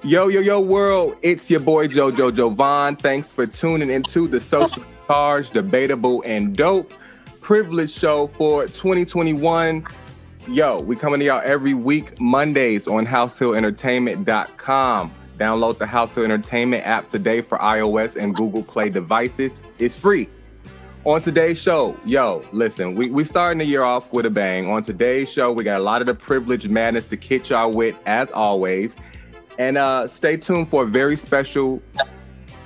Yo, world, it's your boy JojoJovon. Thanks for tuning into the Socially Charged, Debatable, and Dope Privilege Show for 2021. Yo, we coming to y'all every week, Mondays on househillentertainment.com. Download the House Hill Entertainment app today for iOS and Google Play devices. It's free. On today's show, listen, we starting the year off with a bang. On today's show, we got a lot of the privilege madness to kid y'all with, as always. And stay tuned for a very special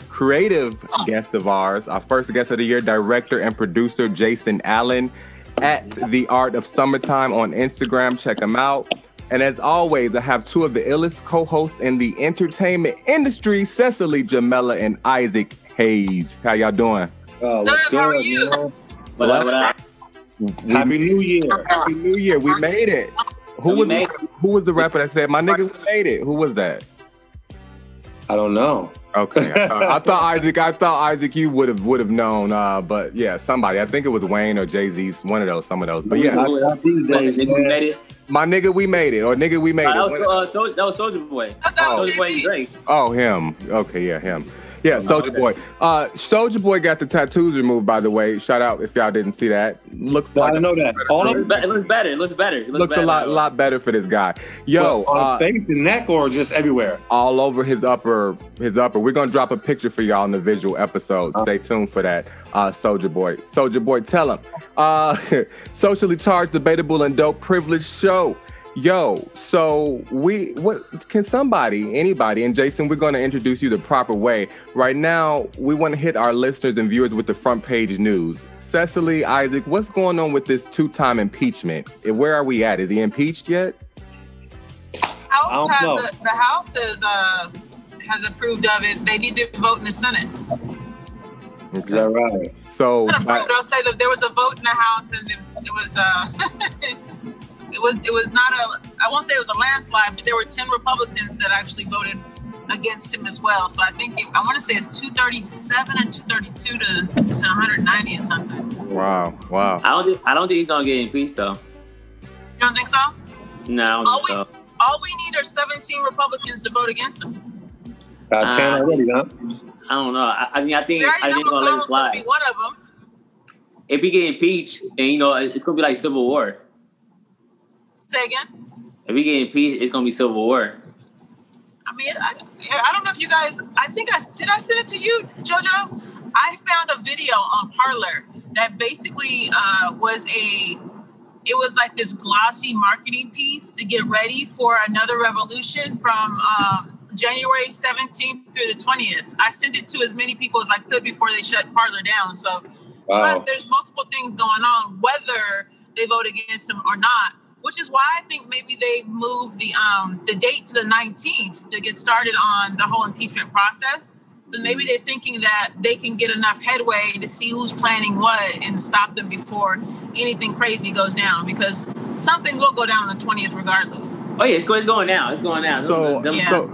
creative guest of ours, our first guest of the year, director and producer Jason Allen at The Art of Summertime on Instagram. Check him out. And as always, I have two of the illest co-hosts in the entertainment industry, Cecily Jamelia and Isaac Hayes. How y'all doing? Good, how are you? What up? Happy New Year. Happy New Year. We made it. Who was the rapper that said, "My nigga, we made it"? Who was that? I don't know. Okay, I thought Isaac, you would have known. But yeah, somebody. I think it was Wayne or Jay-Z's, some of those. But yeah, These days, we made it. My nigga, we made it, or nigga, we made it. That was Soulja Boy. Soulja Boy and Drake. Oh, him. Okay, yeah, him. Yeah, Soulja Boy. Soulja Boy got the tattoos removed, by the way. Shout out if y'all didn't see that. Looks like I know that. All of it looks better. It looks better. It looks a lot better for this guy. Yo, on face and neck, or just everywhere? All over his upper. We're gonna drop a picture for y'all in the visual episode. Stay tuned for that. Soulja Boy, tell him. Socially charged, debatable, and dope privilege show. Yo, so what can anybody, and Jason, we're going to introduce you the proper way. Right now, we want to hit our listeners and viewers with the front page news. Cecily, Isaac, what's going on with this two-time impeachment? Where are we at? Is he impeached yet? The House has approved of it. They need to vote in the Senate. Okay. Is that right? So I'll say that there was a vote in the House, and it was It was not I won't say it was a landslide, but there were 10 Republicans that actually voted against him as well. So I want to say it's 237 or 232 to 190 and something. Wow. I don't think he's gonna get impeached though. You don't think so? No, I don't think so. All we need are 17 Republicans to vote against him. 10 already, huh? I don't know. I think he's gonna let it slide. Be one of them. If he get impeached, then it's gonna be like Civil War. Say again? If we get impeached, it's gonna be Civil War. I mean, I don't know if you guys. Did I send it to you, JoJo? I found a video on Parler that basically was like this glossy marketing piece to get ready for another revolution from January 17th through the 20th. I sent it to as many people as I could before they shut Parler down. So, plus, there's multiple things going on, whether they vote against him or not. Which is why I think maybe they moved the date to the 19th to get started on the whole impeachment process. So maybe they're thinking that they can get enough headway to see who's planning what and stop them before anything crazy goes down, because something will go down on the 20th regardless. Oh yeah, it's going down. It's going down.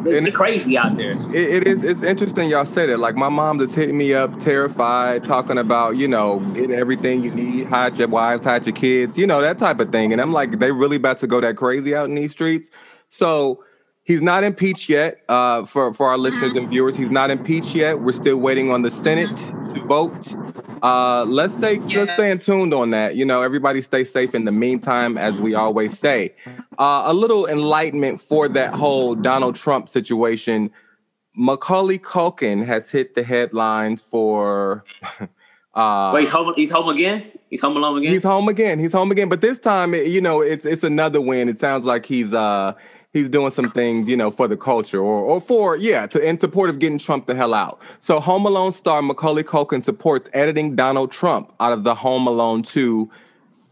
It's crazy out there. It's interesting y'all say that. Like, my mom just hitting me up, terrified, talking about, getting everything you need, hide your wives, hide your kids, that type of thing. And I'm like, they really about to go that crazy out in these streets? So he's not impeached yet. For our listeners and viewers, he's not impeached yet. We're still waiting on the Senate to vote. Let's stay in tuned on that. Everybody stay safe in the meantime, as we always say. A little enlightenment for that whole Donald Trump situation. Macaulay Culkin has hit the headlines for. Wait, he's home again. He's home alone again. He's home again. But this time, it's another win. It sounds like he's doing some things, for the culture in support of getting Trump the hell out. So Home Alone star Macaulay Culkin supports editing Donald Trump out of the Home Alone 2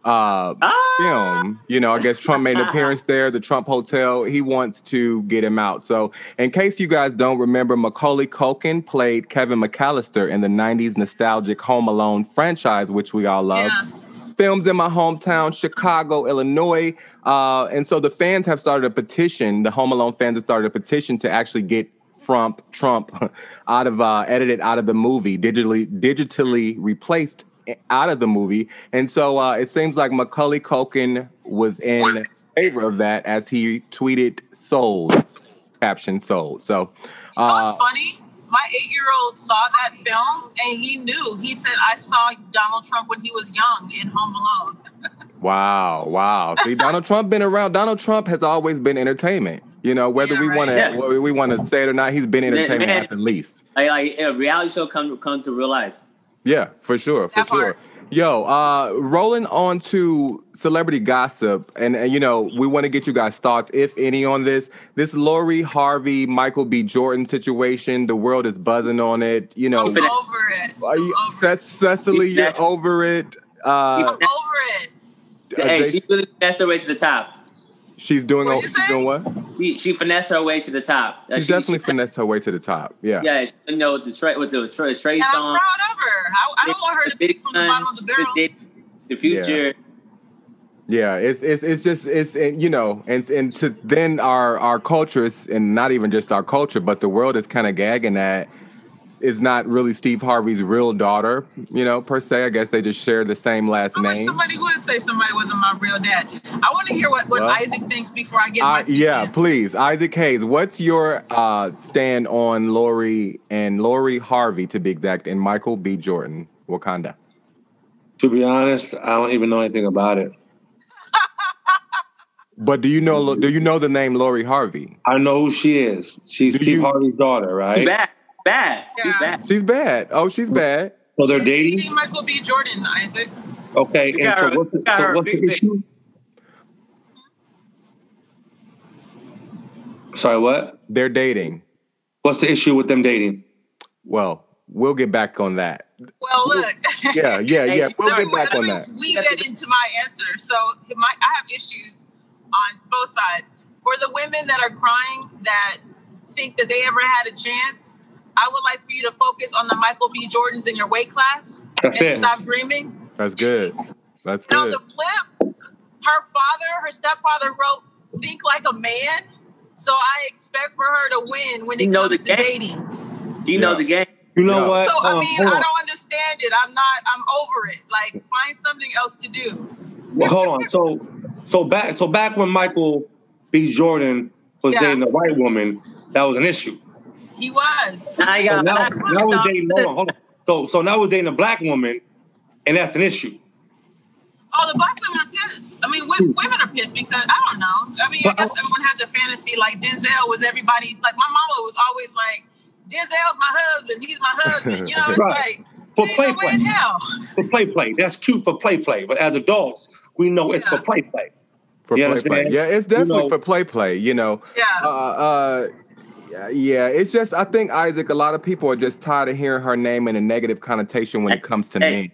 film. I guess Trump made an appearance there, the Trump Hotel. He wants to get him out. So in case you guys don't remember, Macaulay Culkin played Kevin McAllister in the 90s nostalgic Home Alone franchise, which we all love. Yeah. Filmed in my hometown, Chicago, Illinois. And so the fans have started a petition. The Home Alone fans have started a petition to actually get Trump edited out of the movie, digitally replaced out of the movie. And so it seems like Macaulay Culkin was in favor of that, as he tweeted, "Sold." caption sold. So, You know what's funny? My 8-year-old saw that film and he knew. He said, I saw Donald Trump when he was young in Home Alone. Wow. See, Donald Trump been around. Donald Trump has always been entertainment. You know, whether we want to say it or not, he's been entertainment at the least. Like a reality show come to real life. Yeah, for sure. Yo, rolling on to celebrity gossip, and you know, we want to get you guys' thoughts, if any, on this Lori Harvey, Michael B. Jordan situation. The world is buzzing on it. You know, I'm over it. Cecily, you're over it. I'm over it. Hey, she's gonna finesse her way to the top. She's doing what? She finessed her way to the top. She's definitely finessed her way to the top. Yeah. Yeah, you know, with the Trey song. I'm proud of her. I don't want her to pick from the bottom of the barrel. The future. Yeah, it's just you know, and to then our culture is, and not even just our culture, but the world is kind of gagging that is not really Steve Harvey's real daughter, you know, per se. I guess they just share the same last name. Somebody would say somebody wasn't my real dad. I want to hear what Isaac thinks before I get my 2 cents. Please. Isaac Hayes, what's your stand on Lori Harvey, to be exact, and Michael B. Jordan, Wakanda? To be honest, I don't even know anything about it. But do you know the name Lori Harvey? I know who she is. She's Steve Harvey's daughter, right? Bad. Yeah. She's bad. Oh, she's bad. So they're dating Michael B. Jordan, Isaac. Okay, and what's the issue? Sorry, what? They're dating. What's the issue with them dating? Well, we'll get back on that. Well, look. Yeah. We'll get back on that. Weave that into my answer. So I have issues on both sides. For the women that are crying that think that they ever had a chance, I would like for you to focus on the Michael B. Jordans in your weight class and stop dreaming. That's good. That's good. And on the flip, her stepfather wrote "Think Like a Man," so I expect for her to win when it comes to dating. Do you know the game? You know what? So I don't understand it. I'm over it. Like, find something else to do. Well, hold on. So back when Michael B. Jordan was dating a white woman, that was an issue. He was. So now we're dating. Hold on. So now we're dating a black woman, and that's an issue. Oh, the black women are pissed. I mean, women are pissed because I don't know. I mean, I guess everyone has a fantasy. Like Denzel was everybody. Like my mama was always like, Denzel's my husband. He's my husband. You know, it's like for play. That's cute for play. But as adults, we know it's for play. For play. Yeah, it's definitely for play. You know. Yeah. Yeah, it's just, I think, Isaac, a lot of people are just tired of hearing her name in a negative connotation when it comes to men.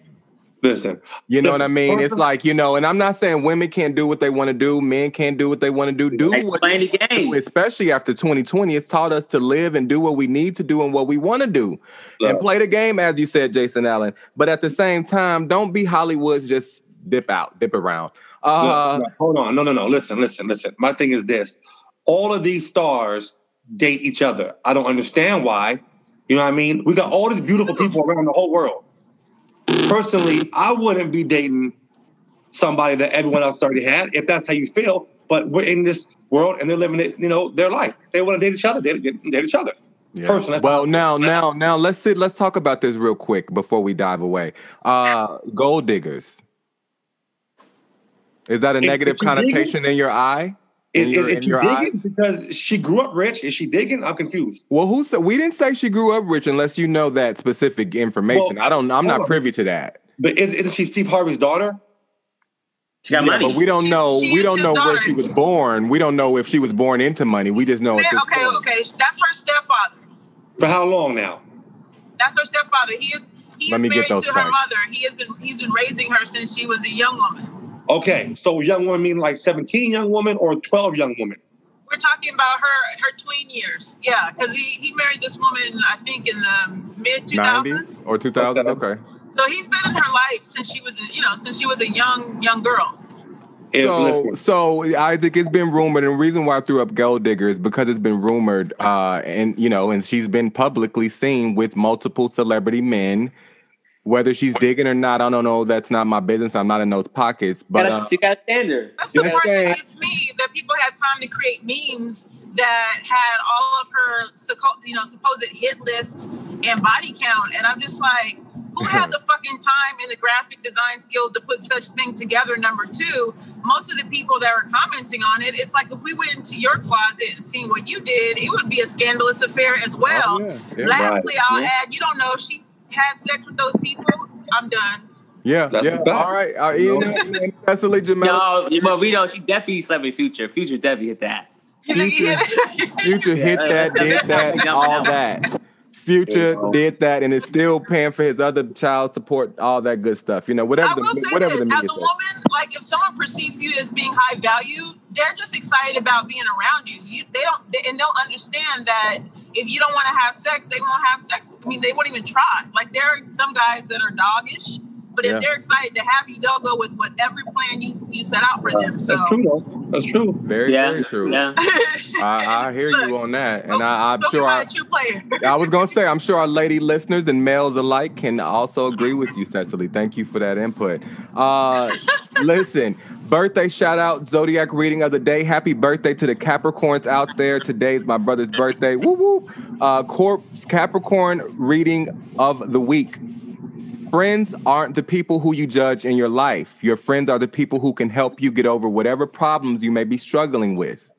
Listen. You know what I mean? It's like, you know, and I'm not saying women can't do what they want to do. Men can't do what they want to do. Do what the game. Especially after 2020. It's taught us to live and do what we need to do and what we want to do. Yeah. And play the game, as you said, Jason Allen. But at the same time, don't be Hollywood's just dip around. Hold on. No. Listen. My thing is this. All of these stars date each other. I don't understand why. You know what I mean? We got all these beautiful people around the whole world. Personally, I wouldn't be dating somebody that everyone else already had, if that's how you feel. But we're in this world and they're living it, you know, their life. They want to date each other. Date each other. Yeah. Personally. Well, now let's talk about this real quick before we dive away. Gold diggers. Is that a negative connotation in your eye? Is she digging because she grew up rich? Is she digging? I'm confused. Well, who said? We didn't say she grew up rich unless you know that specific information. Well, I'm not privy to that. But isn't she Steve Harvey's daughter? She got money. But we don't know. We don't know where she was born. We don't know if she was born into money. We just know. Okay. That's her stepfather. For how long now? That's her stepfather. He is married to her mother. He's been raising her since she was a young woman. Okay, so young woman mean like 17 young woman or 12 young women? We're talking about her tween years. Yeah, because he married this woman, I think, in the mid-2000s. Or 2000s, okay. So he's been in her life since she was a young girl. So Isaac, it's been rumored, and the reason why I threw up gold digger is because it's been rumored, and she's been publicly seen with multiple celebrity men. Whether she's digging or not, I don't know. That's not my business. I'm not in those pockets. But she got a standard. That's the part that gets me, that people have time to create memes that had all of her, supposed hit list and body count. And I'm just like, who had the fucking time and the graphic design skills to put such thing together? Number two, most of the people that were commenting on it, it's like if we went into your closet and seen what you did, it would be a scandalous affair as well. Lastly, I'll add, you don't know if she had sex with those people. I'm done. Yeah. All right. Cecily Jamelia. No, but we know she definitely slept with Future. Future definitely hit that. Future hit that, did that, all that. Future did that, and is still paying for his other child support, all that good stuff. Whatever. I will say whatever this, the as a woman, like if someone perceives you as being high value, they're just excited about being around you. They'll understand that if you don't want to have sex, they won't have sex. I mean, they won't even try. Like there are some guys that are doggish, but if they're excited to have you, they'll go with whatever plan you set out for them. So that's true, though. That's true. Very true. Yeah. I hear you on that, and I'm sure. I was gonna say, I'm sure our lady listeners and males alike can also agree with you, Cecily. Thank you for that input. Listen, birthday shout out, Zodiac reading of the day. Happy birthday to the Capricorns out there. Today's my brother's birthday. Woo woo. Capricorn reading of the week. Friends aren't the people who you judge in your life. Your friends are the people who can help you get over whatever problems you may be struggling with.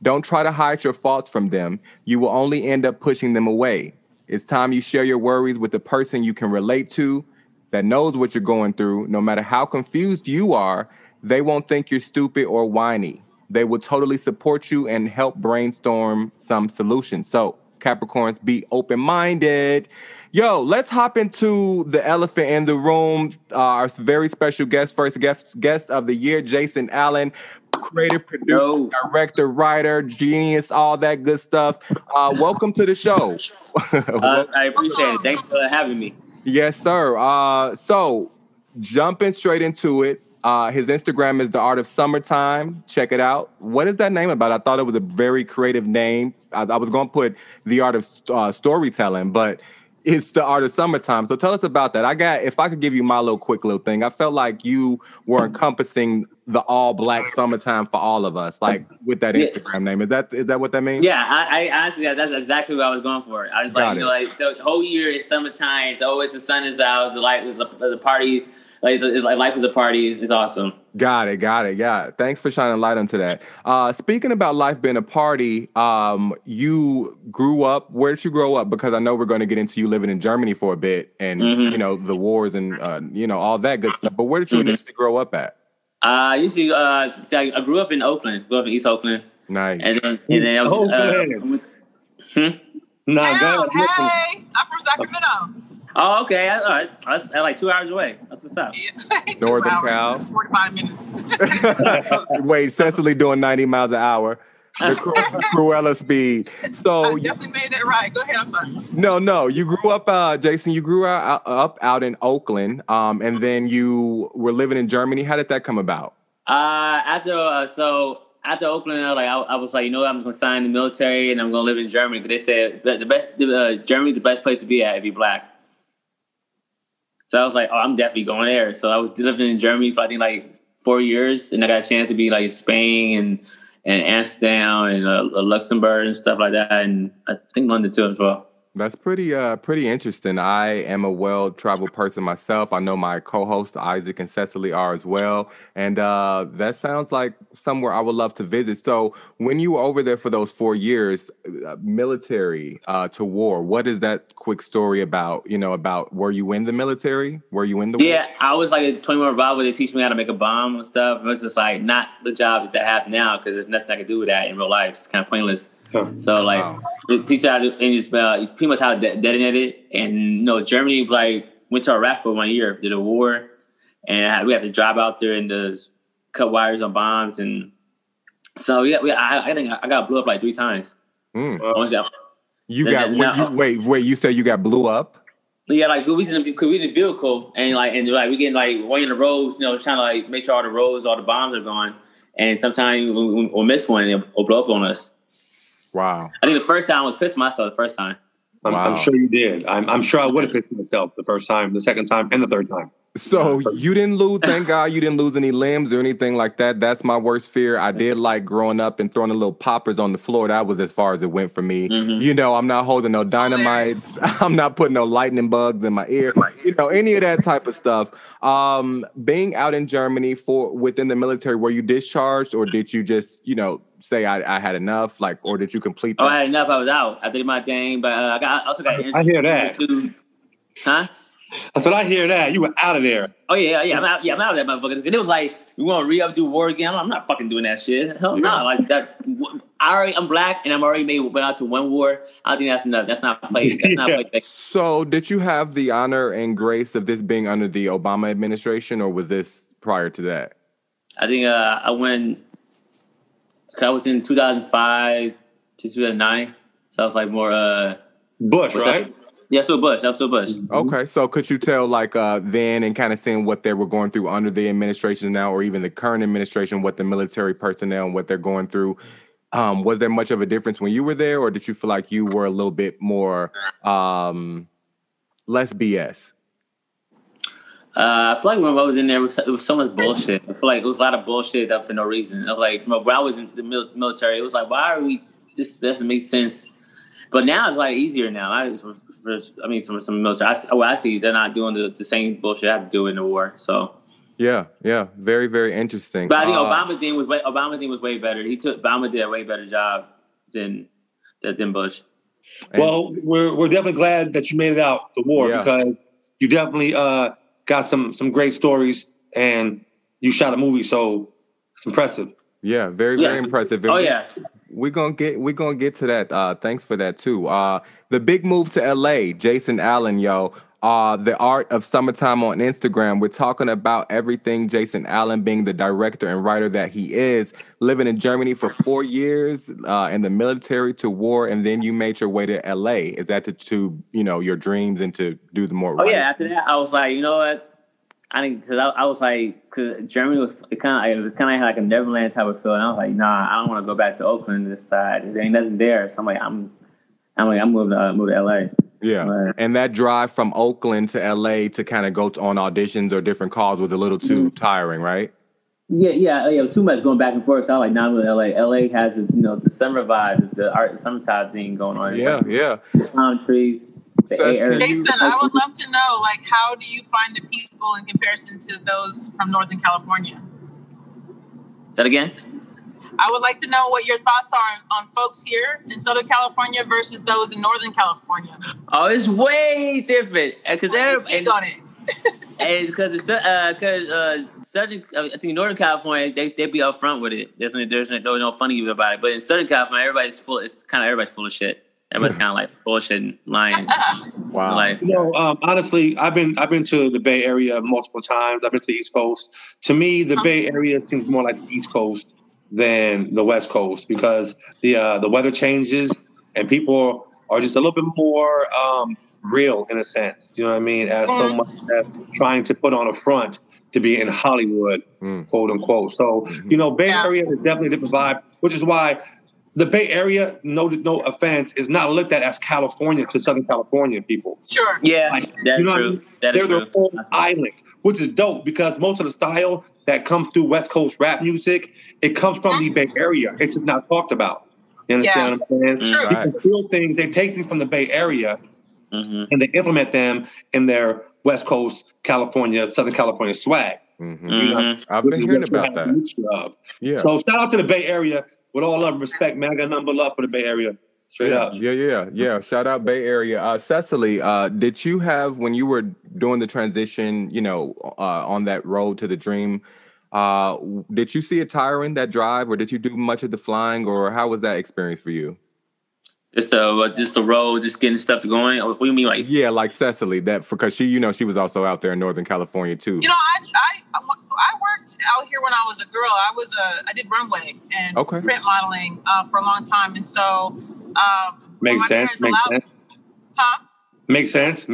Don't try to hide your faults from them. You will only end up pushing them away. It's time you share your worries with the person you can relate to, that knows what you're going through. No matter how confused you are, they won't think you're stupid or whiny. They will totally support you and help brainstorm some solutions. So, Capricorns, be open-minded. Yo, let's hop into the elephant in the room. Our very special first guest of the year, Jason Allen, creative producer, director, writer, genius, all that good stuff. Welcome to the show. I appreciate it. Thanks for having me. Yes, sir. So, jumping straight into it, his Instagram is The Art of Summertime. Check it out. What is that name about? I thought it was a very creative name. I was going to put The Art of Storytelling, but it's The Art of Summertime. So tell us about that. If I could give you my quick little thing, I felt like you were encompassing the all black summertime for all of us, like with that Instagram name. Is that what that means? Yeah, I honestly, that's exactly what I was going for. I was like, like the whole year is summertime. It's always the sun is out. The party, it's like life is a party. It's awesome. Got it. Yeah. Thanks for shining light onto that. Speaking about life being a party, you grew up. Where did you grow up? Because I know we're going to get into you living in Germany for a bit, and the wars and all that good stuff. But where did you initially grow up at? I grew up in Oakland. Grew up in East Oakland. Nice. And then I was. No, hey, I'm from Sacramento. Oh, okay. All right. That's like 2 hours away. That's what's up. Yeah. Northern Cal. 45 minutes. Wait, Cecily doing 90 miles an hour. The Cruella speed. So I definitely made that right. Go ahead. I'm sorry. No. You grew up, Jason. You grew up out in Oakland, and then you were living in Germany. How did that come about? After Oakland, I was like, I'm going to sign the military and I'm going to live in Germany because they said Germany's the best place to be at if you're black. So I was like, I'm definitely going there. So I was living in Germany for I think like 4 years, and I got a chance to be like Spain and Amsterdam and Luxembourg and stuff like that, and I think London too as well. That's pretty interesting. I am a well-traveled person myself. I know my co-hosts Isaac and Cecily are as well, and that sounds like somewhere I would love to visit. So, when you were over there for those 4 years, military to war, what is that quick story about? About were you in the military? Were you in the war? Yeah, I was like a 21 Bravo. They teach me how to make a bomb and stuff. It was just like not the job that I have now because there's nothing I can do with that in real life. It's kind of pointless. So they teach how to pretty much how to detonate it. And Germany went to Iraq for 1 year, did a war, and we had to drive out there and just cut wires on bombs. And so I think I got blew up like 3 times. You said you got blew up? Yeah, like we was in the vehicle and we getting way in the roads, trying to make sure all the roads, all the bombs are gone. And sometimes we'll miss one and it'll blow up on us. Wow. I think the first time I was pissed myself the first time. I'm sure you did. I'm sure I would have pissed myself the first time, the second time, and the third time. So you didn't lose, thank God you didn't lose any limbs or anything like that. That's my worst fear. I did like growing up and throwing the little poppers on the floor. That was as far as it went for me. Mm-hmm. You know, I'm not holding no dynamites. I'm not putting no lightning bugs in my ear. You know, any of that type of stuff. Being out in Germany within the military, were you discharged or did you just, you know, say I had enough, like, or did you complete that? Oh, I had enough. I was out. I did my thing, but I also got I hear that. Huh? I said, I hear that. You were out of there. Oh, yeah. I'm out. Yeah, I'm out of that motherfucker. It was like, you want to re-up, do war again? I'm not fucking doing that shit. Hell no. Like that. I'm black and I'm already went out to one war. I think that's enough. That's not play. That's not play. So did you have the honor and grace of this being under the Obama administration or was this prior to that? I think I was in 2005 to 2009. So I was like more... Bush, right? Yeah, so Bush. Okay, so could you tell, like, then and kind of seeing what they were going through under the administration now, or even the current administration, what the military personnel and what they're going through? Was there much of a difference when you were there, or did you feel like you were a little bit more less BS? I feel like when I was in there, it was so much bullshit. I feel like it was a lot of bullshit for no reason. I was like, when I was in the military, it was like, why are we? This doesn't make sense. But now it's like easier now. Some military. I see they're not doing the same bullshit I have to do in the war. So yeah, very, very interesting. But I think Obama thing was way better. Obama did a way better job than Bush. Well, we're definitely glad that you made it out the war because you definitely got some great stories and you shot a movie, so it's impressive. Yeah, very, very impressive. Oh yeah. We're gonna get to that. Thanks for that too. The big move to LA, Jason Allen, yo. The Art of Summertime on Instagram. We're talking about everything Jason Allen being the director and writer that he is, living in Germany for 4 years, in the military to war, and then you made your way to LA. Is that to your dreams and to do the more? Oh yeah. After that, I was like, you know what? Because Germany was kind of like a Neverland type of feeling. I was like, nah, I don't want to go back to Oakland this time. There ain't nothing there. So I'm moving to LA. Yeah, and that drive from Oakland to LA to kind of go on auditions or different calls was a little too tiring, right? Yeah. Too much going back and forth. So I was like, nah, I'm with LA. LA has the summer vibe, the art summertime thing going on. Yeah. Palm trees. Jason, I would love to know, like, how do you find the people in comparison to those from Northern California? Say that again? I would like to know what your thoughts are on folks here in Southern California versus those in Northern California. Oh, it's way different. Because on it. And because Southern, I think Northern California, they be upfront with it. There's no funny about it. But in Southern California, everybody's full of shit. Everybody's kind of like bullshitting, lying. Wow. Like, honestly, I've been to the Bay Area multiple times. I've been to the East Coast. To me, the Bay Area seems more like the East Coast than the West Coast because the weather changes and people are just a little bit more real in a sense. You know what I mean? As so much as trying to put on a front to be in Hollywood, quote unquote. So Bay Area is definitely a different vibe, which is why. The Bay Area, no offense, is not looked at as California to Southern California people. Sure. Yeah, that's true. That is true. They're their own island, which is dope because most of the style that comes through West Coast rap music, it comes from the Bay Area. It's just not talked about. You understand what I'm saying? Sure. People feel things, they take things from the Bay Area and they implement them in their West Coast, California, Southern California swag. I've been hearing about that. Yeah. So shout out to the Bay Area. With all love and respect, man, I got nothing but love for the Bay Area. Straight up. Yeah. Shout out Bay Area. Cecily, did you have, when you were doing the transition, on that road to the dream, did you see it tiring, that drive, or did you do much of the flying, or how was that experience for you? Just the road, just getting stuff going. What do you mean, like? Yeah, like Cecily, because she was also out there in Northern California too. I worked out here when I was a girl. I did runway and print modeling for a long time, and so makes sense. Huh? Makes sense.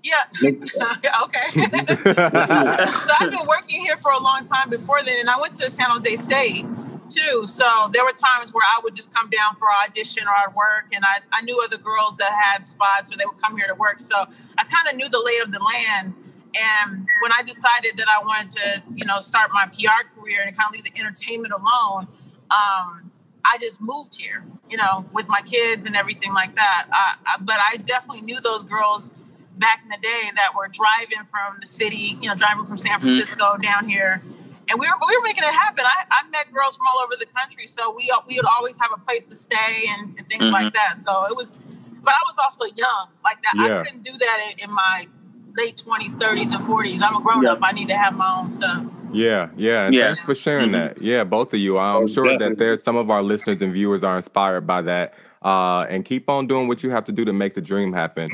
Yeah. Okay. So I've been working here for a long time before then, and I went to San Jose State too. So there were times where I would just come down for audition or I'd work, and I knew other girls that had spots or they would come here to work. So I kind of knew the lay of the land. And when I decided that I wanted to, you know, start my PR career and kind of leave the entertainment alone, I just moved here, you know, with my kids and everything like that. But I definitely knew those girls back in the day that were driving from the city, you know, driving from San Francisco down here. And we were making it happen. I met girls from all over the country. So we would always have a place to stay and things like that. So it was, but I was also young like that. Yeah. I couldn't do that in my late 20s, 30s, and 40s. I'm a grown up. I need to have my own stuff. Yeah. And thanks for sharing that. Yeah, both of you. I'm sure that there's some of our listeners and viewers are inspired by that. And keep on doing what you have to do to make the dream happen.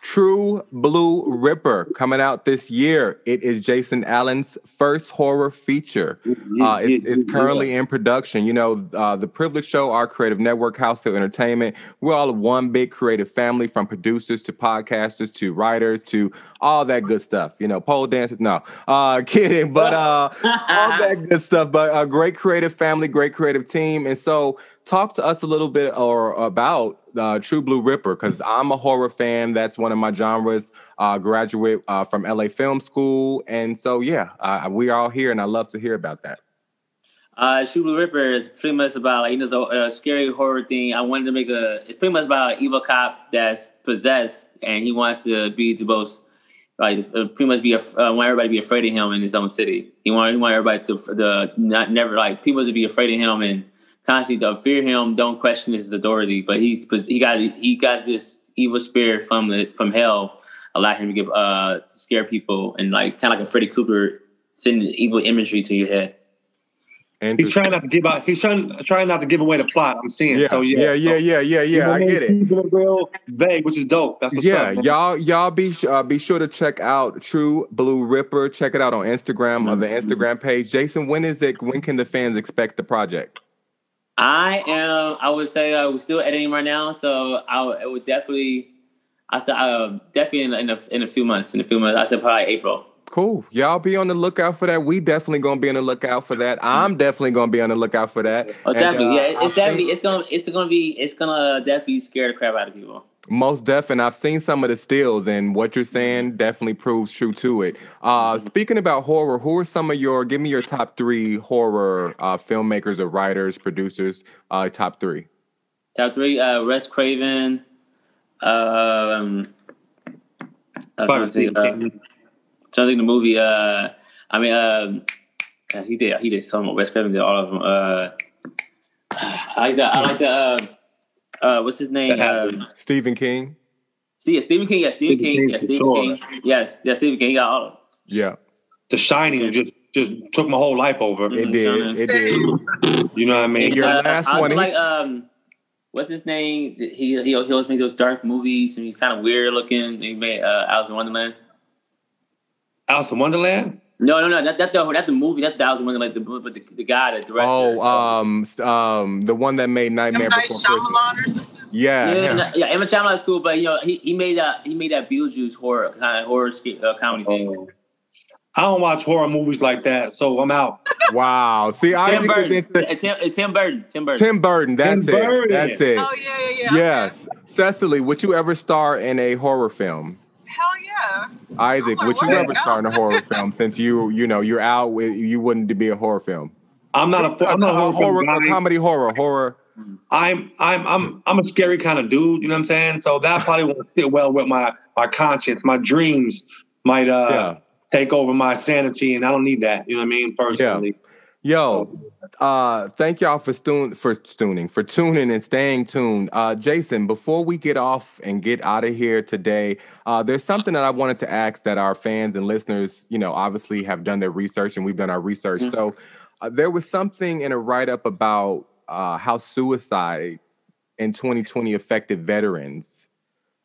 True Blue Ripper coming out this year. It is Jason Allen's first horror feature. It's currently in production. You know, the Privilege Show, our creative network, House Hill Entertainment, we're all one big creative family, from producers to podcasters to writers to all that good stuff. You know, pole dancers. No, kidding. But all that good stuff. But a great creative family, great creative team. And so talk to us a little bit about True Blue Ripper, because I'm a horror fan. That's one of my genres. Graduate from LA Film School. And so, we are all here, and I love to hear about that. True Blue Ripper is pretty much about, like, you know, a scary horror thing. I wanted to make it's pretty much about an evil cop that's possessed, and he wants to be the most, like, pretty much want everybody to be afraid of him in his own city. He want everybody to people to be afraid of him and constantly to fear him, don't question his authority. But he got this evil spirit from hell, allow him to scare people, and like kind of like a Freddy Krueger, sending evil imagery to your head. He's trying not to give out. He's trying not to give away the plot. I'm seeing. Yeah. I get it. Keep it real vague, which is dope. That's what's up. Y'all be sure to check out True Blue Ripper. Check it out on Instagram on the Instagram page. Jason, when can the fans expect the project? I would say we're still editing right now, so I would definitely in a few months. I said probably April. Cool. Y'all be on the lookout for that. We definitely gonna be on the lookout for that. I'm definitely gonna be on the lookout for that. Oh, definitely. It's gonna definitely scare the crap out of people. Most definitely. I've seen some of the stills, and what you're saying definitely proves true to it. Speaking about horror, who are give me your top 3 horror filmmakers or writers, producers, top 3. Top 3, Wes Craven. Trying to think the movie. He did so much. Wes Craven did all of them. I like the what's his name? Stephen King. Stephen King. Stephen King. Yes, Stephen King. He got all of them. Yeah. The Shining just took my whole life over. It did. You know what I mean? And your last one. Like what's his name? He always made those dark movies and he's kind of weird looking. He made Alice in Wonderland. Alice in Wonderland? No. That's the movie. That's the Alice in Wonderland. But the guy that directed. The one that made Nightmare Before Christmas. Yeah. M. Shyamalan is cool, but you know he made that Beetlejuice horror comedy thing. I don't watch horror movies like that, so I'm out. Wow. See, Tim Burton. Tim Burton. That's it. Oh yeah. Yes. Okay. Cecily, would you ever star in a horror film? Hell yeah. Isaac, would you ever star in a horror film? Since you're out with, you wouldn't be a horror film. I'm not a horror comedy horror. I'm a scary kind of dude. You know what I'm saying? So that probably won't sit well with my conscience. My dreams might take over my sanity, and I don't need that. You know what I mean? Personally. Yeah. Thank y'all for tuning and staying tuned. Jason, before we get off and get out of here today, there's something that I wanted to ask that our fans and listeners, obviously have done their research, and we've done our research. Mm-hmm. So there was something in a write-up about how suicide in 2020 affected veterans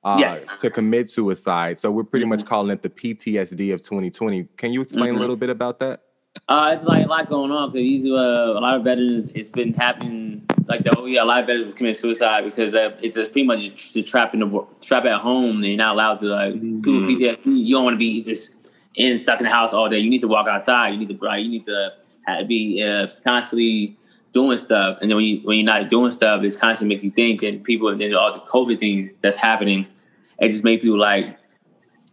to commit suicide. So we're pretty much calling it the PTSD of 2020. Can you explain a little bit about that? It's like a lot going on because a lot of veterans, it's been happening. Like a lot of veterans commit suicide because it's just pretty much the trap at home. And you're not allowed to people with PTSD. You don't want to be just stuck in the house all day. You need to walk outside. You need to be constantly doing stuff. And then when you're not doing stuff, it's constantly make you think. And then all the COVID thing that's happening, it just make people like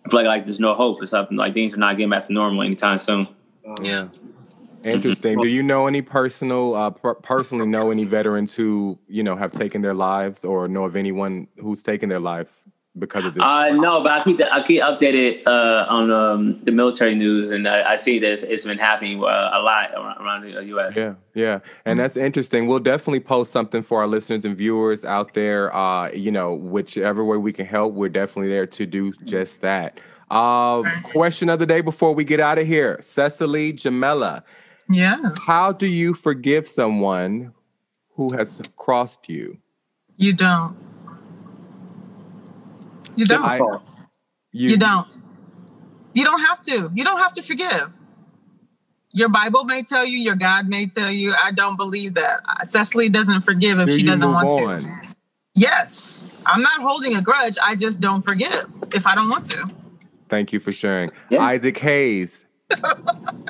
I feel like there's no hope or something. Like things are not getting back to normal anytime soon. Yeah. Interesting. Do you know any personally know any veterans who, have taken their lives, or know of anyone who's taken their life because of this? No, but I keep updated on the military news, and I see this. It's been happening a lot around the U.S. Yeah, and that's interesting. We'll definitely post something for our listeners and viewers out there. Whichever way we can help, we're definitely there to do just that. Question of the day before we get out of here, Cecily Jamelia. Yes. How do you forgive someone who has crossed you? You don't. You don't. You don't. You don't have to. You don't have to forgive. Your Bible may tell you, your God may tell you. I don't believe that. Cecily doesn't forgive if she doesn't want to. Yes. I'm not holding a grudge. I just don't forgive if I don't want to. Thank you for sharing. Yeah. Isaac Hayes.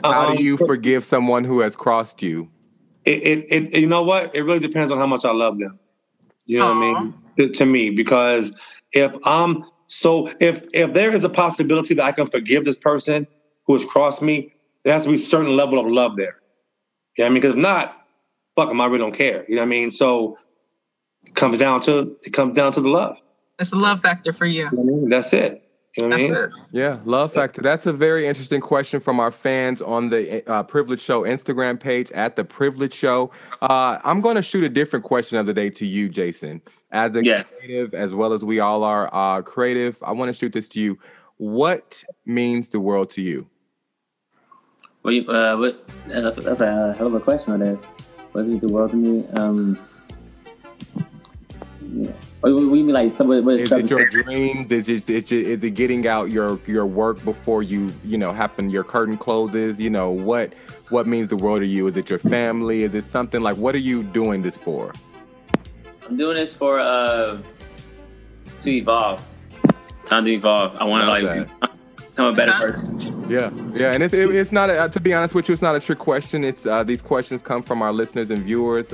How do you forgive someone who has crossed you? It you know what? It really depends on how much I love them. You know what I mean? To me, because if there is a possibility that I can forgive this person who has crossed me, there has to be a certain level of love there. You know what I mean? Because if not, fuck them, I really don't care. You know what I mean? So it comes down to the love. It's a love factor for you. You know what I mean? That's it. You know what I mean? Yeah, love factor. That's a very interesting question from our fans on the Privilege Show Instagram page at The Privilege Show. I'm going to shoot a different question of the day to you, Jason. As a creative, as well as we all are creative, I want to shoot this to you. What means the world to you? That's a hell of a question on that. What means the world to me? What do you mean, like, is it your dreams? Is it getting out your work before your curtain closes? What means the world to you? Is it your family? Is it something like, what are you doing this for? I'm doing this for to evolve. Time to evolve. I want to become a better person. Yeah, and it's not to be honest with you, it's not a trick question. It's these questions come from our listeners and viewers.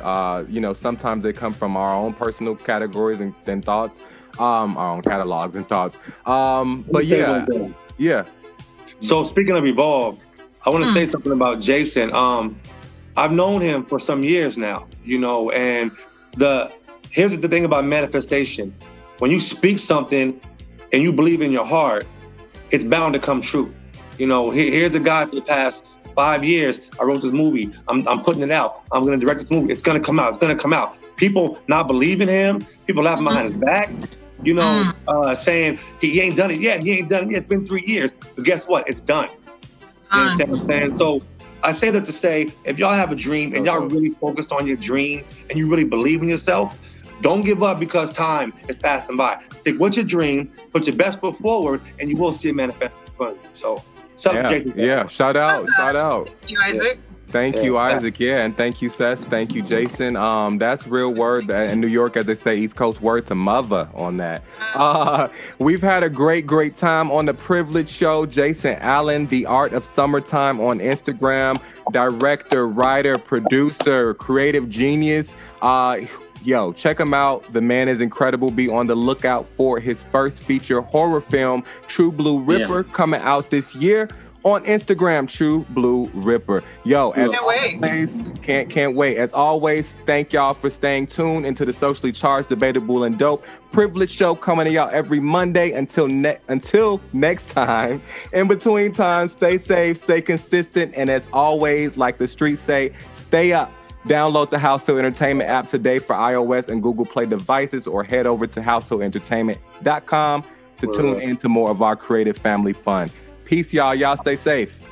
Sometimes they come from our own personal categories and thoughts, our own catalogs and thoughts. But yeah. So speaking of evolve, I want to say something about Jason. I've known him for some years now, and here's the thing about manifestation. When you speak something and you believe in your heart, it's bound to come true. Here's a guy for the past 5 years. I wrote this movie. I'm putting it out. I'm going to direct this movie. It's going to come out. It's going to come out. People not believing him. People laughing behind his back. Saying he ain't done it yet. He ain't done it yet. It's been 3 years. But guess what? It's done. You understand what I'm saying? So I say that to say, if y'all have a dream and y'all really focused on your dream and you really believe in yourself, don't give up because time is passing by. Stick with your dream, put your best foot forward, and you will see it manifest in front of you. So, shout out to Jason. Yeah, shout out. Thank you, Isaac. Thank you, Isaac. Yeah, and thank you, Seth. Thank you, Jason. That's real word. In New York, as they say, East Coast word to mother on that. We've had a great time on The Privilege Show. Jason Allen, The Art of Summertime on Instagram. Director, writer, producer, creative genius. Check him out. The man is incredible. Be on the lookout for his first feature horror film, True Blue Ripper, coming out this year on Instagram, True Blue Ripper. Can't wait. As always, thank y'all for staying tuned into the socially charged, debatable, and dope Privilege Show coming to y'all every Monday. Until next time. In between times, stay safe, stay consistent, and as always, like the streets say, stay up. Download the Household Entertainment app today for iOS and Google Play devices, or head over to householdentertainment.com to tune in to more of our creative family fun. Peace, y'all. Y'all stay safe.